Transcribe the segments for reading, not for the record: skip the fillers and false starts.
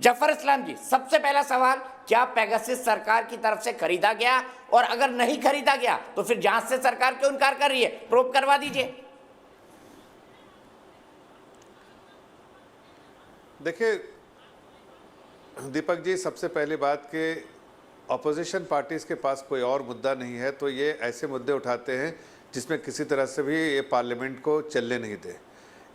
जफर इस्लाम जी, सबसे पहला सवाल, क्या पेगासस सरकार की तरफ से खरीदा गया, और अगर नहीं खरीदा गया तो फिर जांच से सरकार क्यों इनकार कर रही है? प्रूव करवा दीजिए। देखिए दीपक जी, सबसे पहली बात कि अपोजिशन पार्टीज के पास कोई और मुद्दा नहीं है, तो ये ऐसे मुद्दे उठाते हैं जिसमें किसी तरह से भी ये पार्लियामेंट को चलने नहीं दे।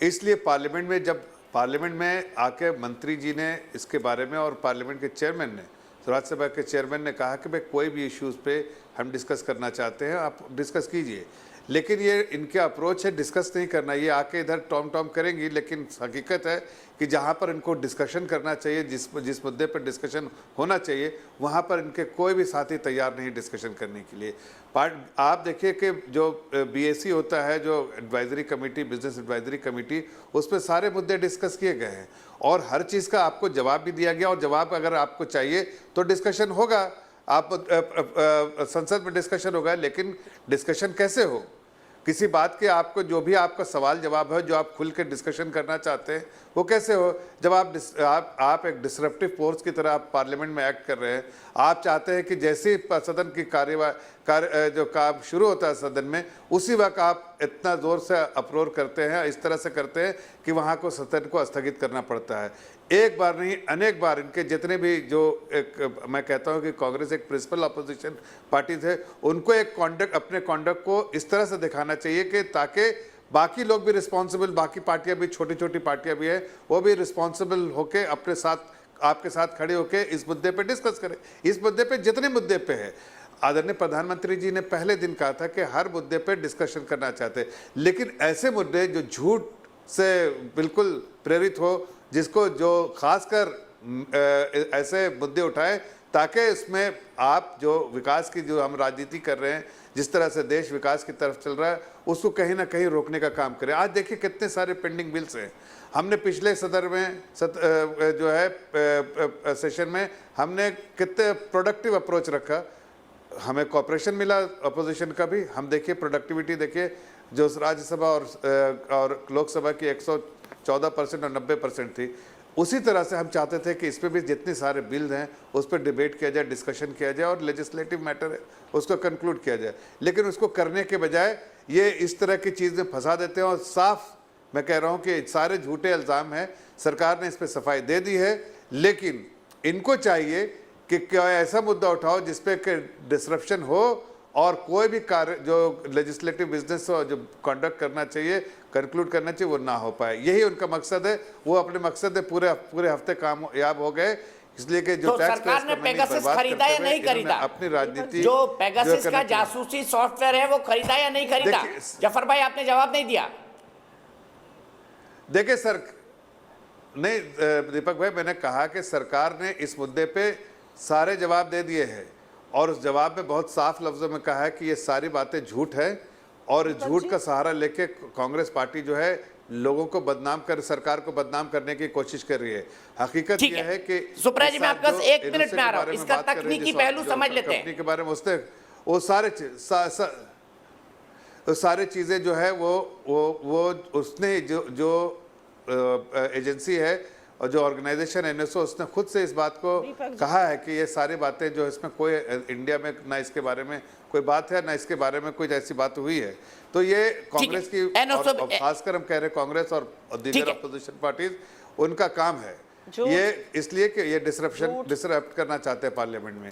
इसलिए पार्लियामेंट में जब पार्लियामेंट में आके मंत्री जी ने इसके बारे में, और पार्लियामेंट के चेयरमैन ने, राज्यसभा के चेयरमैन ने कहा कि भाई कोई भी इश्यूज़ पे हम डिस्कस करना चाहते हैं, आप डिस्कस कीजिए। लेकिन ये इनके अप्रोच है डिस्कस नहीं करना, ये आके इधर टॉम टॉम करेंगी। लेकिन हकीकत है कि जहाँ पर इनको डिस्कशन करना चाहिए, जिस मुद्दे पर डिस्कशन होना चाहिए, वहाँ पर इनके कोई भी साथी तैयार नहीं डिस्कशन करने के लिए। आप देखिए कि जो बीएसी होता है, जो advisory committee, business advisory committee, उस पर सारे मुद्दे डिस्कस किए गए हैं और हर चीज़ का आपको जवाब भी दिया गया, और जवाब अगर आपको चाहिए तो डिस्कशन होगा, आप संसद में डिस्कशन होगा। लेकिन डिस्कशन कैसे हो, किसी बात के आपको जो भी आपका सवाल जवाब है, जो आप खुल के डिस्कशन करना चाहते हैं, वो कैसे हो जब आप एक डिसरप्टिव फोर्स की तरह आप पार्लियामेंट में एक्ट कर रहे हैं। आप चाहते हैं कि जैसे ही सदन की जो काम शुरू होता है सदन में, उसी वक्त आप इतना ज़ोर से अप्रोर करते हैं, इस तरह से करते हैं कि वहाँ को सदन को स्थगित करना पड़ता है। एक बार नहीं, अनेक बार इनके जितने भी मैं कहता हूँ कि कांग्रेस एक प्रिंसिपल अपोजिशन पार्टीज है, उनको एक अपने कॉन्डक्ट को इस तरह से दिखाना चाहिए कि ताकि बाकी लोग भी रिस्पॉन्सिबल, बाकी पार्टियां भी, छोटी छोटी पार्टियां भी है, वो भी रिस्पॉन्सिबल होके अपने साथ आपके साथ खड़े होके इस मुद्दे पे डिस्कस करें। इस मुद्दे पे जितने मुद्दे पे है, आदरणीय प्रधानमंत्री जी ने पहले दिन कहा था कि हर मुद्दे पे डिस्कशन करना चाहते हैं, लेकिन ऐसे मुद्दे जो झूठ से बिल्कुल प्रेरित हो, जिसको जो खासकर ऐसे मुद्दे उठाए ताकि इसमें आप जो विकास की जो हम राजनीति कर रहे हैं, जिस तरह से देश विकास की तरफ चल रहा है, उसको कहीं ना कहीं रोकने का काम करें। आज देखिए कितने सारे पेंडिंग बिल्स हैं। हमने पिछले सदर में जो है सेशन में हमने कितने प्रोडक्टिव अप्रोच रखा, हमें कॉपरेशन मिला अपोजिशन का भी। हम देखिए प्रोडक्टिविटी देखिए, जो राज्यसभा और लोकसभा की 114% और 90% थी, उसी तरह से हम चाहते थे कि इस पर भी जितने सारे बिल हैं उस पर डिबेट किया जाए, डिस्कशन किया जाए, और लेजिस्लेटिव मैटर है उसको कंक्लूड किया जाए। लेकिन उसको करने के बजाय ये इस तरह की चीज़ में फंसा देते हैं, और साफ मैं कह रहा हूँ कि सारे झूठे इल्ज़ाम हैं। सरकार ने इस पर सफाई दे दी है, लेकिन इनको चाहिए कि क्या ऐसा मुद्दा उठाओ जिसपे डिसरप्शन हो, और कोई भी कार्य जो लेजिस्लेटिव बिजनेस हो, जो कंडक्ट करना चाहिए, कंक्लूड करना चाहिए, वो ना हो पाए। यही उनका मकसद है। वो अपने मकसद में पूरे हफ्ते कामयाब हो गए, इसलिए कि जो तो सरकार ने पेगासस खरीदा या नहीं खरीदा? अपनी राजनीति जो पेगासस का जासूसी सॉफ्टवेयर है वो खरीदा या नहीं खरीदा? जफर भाई, आपने जवाब नहीं दिया। देखिए सर, नहीं दीपक भाई, मैंने कहा कि सरकार ने इस मुद्दे पे सारे जवाब दे दिए हैं, और उस जवाब में बहुत साफ लफ्जों में कहा है कि ये सारी बातें झूठ है, और झूठ का सहारा लेके कांग्रेस पार्टी जो है लोगों को बदनाम कर, सरकार को बदनाम करने की कोशिश कर रही है। हकीकत यह है कि सुप्रिया जी, मैं आपके पास 1 मिनट में आ रहा हूं, इसका तकनीकी पहलू समझ लेते हैं। कंपनी के बारे में उसने वो सारे चीजें जो है वो उसने जो एजेंसी है और जो ऑर्गेनाइजेशन एनएसओ, उसने खुद से इस बात को कहा है कि ये सारी बातें जो इसमें कोई इंडिया में ना इसके बारे में कोई बात है, ना इसके बारे में कोई ऐसी बात हुई है। तो ये कांग्रेस की, और खासकर हम कह रहे हैं कांग्रेस और दीगर अपोजिशन पार्टीज, उनका काम है ये, इसलिए कि ये डिसरप्ट करना चाहते हैं पार्लियामेंट में।